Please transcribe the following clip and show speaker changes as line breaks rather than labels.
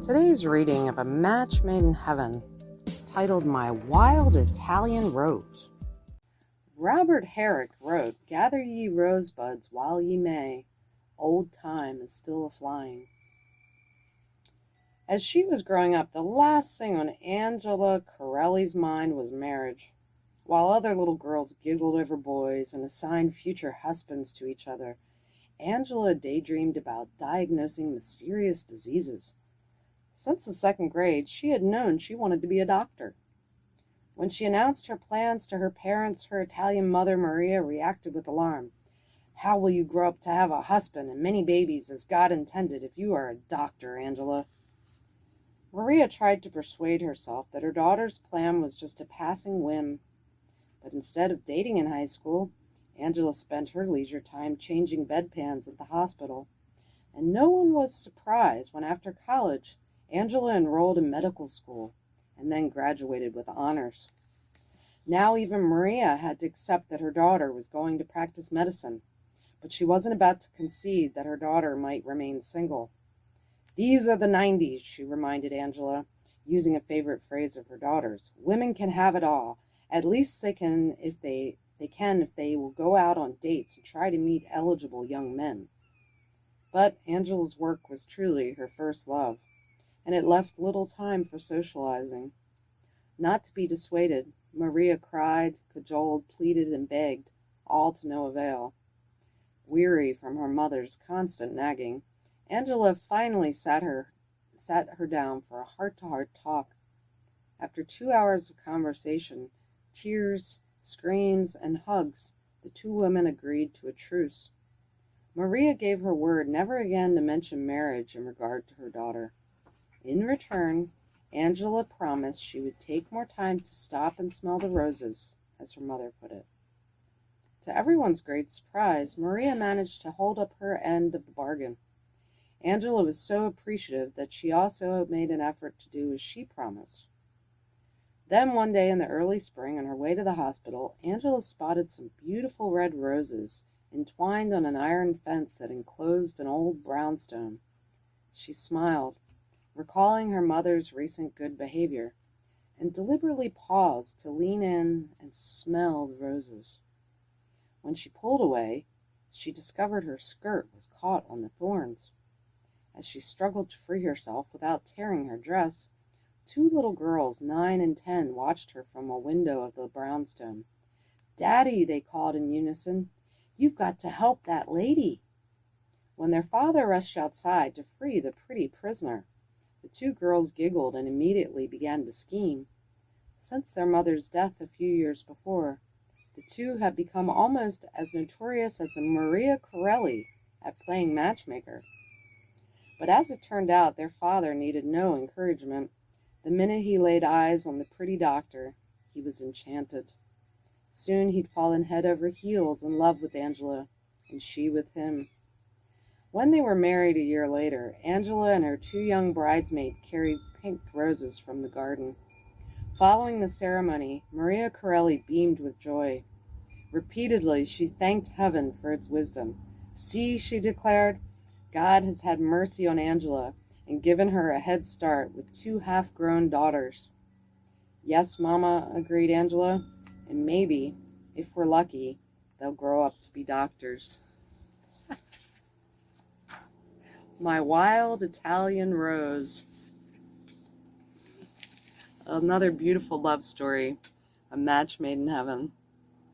Today's reading of A Match Made in Heaven is titled My Wild Italian Rose. Robert Herrick wrote, "Gather ye rosebuds while ye may, old time is still a-flying." As she was growing up, the last thing on Angela Corelli's mind was marriage. While other little girls giggled over boys and assigned future husbands to each other, Angela daydreamed about diagnosing mysterious diseases. Since the second grade, she had known she wanted to be a doctor. When she announced her plans to her parents, her Italian mother, Maria, reacted with alarm. "How will you grow up to have a husband and many babies as God intended if you are a doctor, Angela?" Maria tried to persuade herself that her daughter's plan was just a passing whim. But instead of dating in high school, Angela spent her leisure time changing bedpans at the hospital. And no one was surprised when after college, Angela enrolled in medical school and then graduated with honors. Now even Maria had to accept that her daughter was going to practice medicine, but she wasn't about to concede that her daughter might remain single. "These are the 90s, she reminded Angela, using a favorite phrase of her daughter's. "Women can have it all. At least they can if they will go out on dates and try to meet eligible young men." But Angela's work was truly her first love, and it left little time for socializing. Not to be dissuaded, Maria cried, cajoled, pleaded, and begged, all to no avail. Weary from her mother's constant nagging, Angela finally sat her down for a heart-to-heart talk. After 2 hours of conversation, tears, screams, and hugs, the two women agreed to a truce. Maria gave her word never again to mention marriage in regard to her daughter. In return, Angela promised she would take more time to stop and smell the roses, as her mother put it. To everyone's great surprise, Maria managed to hold up her end of the bargain. Angela was so appreciative that she also made an effort to do as she promised. Then one day in the early spring, on her way to the hospital, Angela spotted some beautiful red roses entwined on an iron fence that enclosed an old brownstone. She smiled, recalling her mother's recent good behavior, and deliberately paused to lean in and smell the roses. When she pulled away, she discovered her skirt was caught on the thorns. As she struggled to free herself without tearing her dress, two little girls, 9 and 10, watched her from a window of the brownstone. "Daddy," they called in unison, "you've got to help that lady." When their father rushed outside to free the pretty prisoner, the two girls giggled and immediately began to scheme. Since their mother's death a few years before, the two had become almost as notorious as Maria Corelli at playing matchmaker. But as it turned out, their father needed no encouragement. The minute he laid eyes on the pretty doctor, he was enchanted. Soon he'd fallen head over heels in love with Angela, and she with him. When they were married a year later, Angela and her two young bridesmaids carried pink roses from the garden. Following the ceremony, Maria Corelli beamed with joy. Repeatedly, she thanked heaven for its wisdom. "See," she declared, "God has had mercy on Angela and given her a head start with 2 half-grown daughters." "Yes, Mama," agreed Angela, "and maybe, if we're lucky, they'll grow up to be doctors." My Wild Italian Rose. Another beautiful love story, A Match Made in Heaven.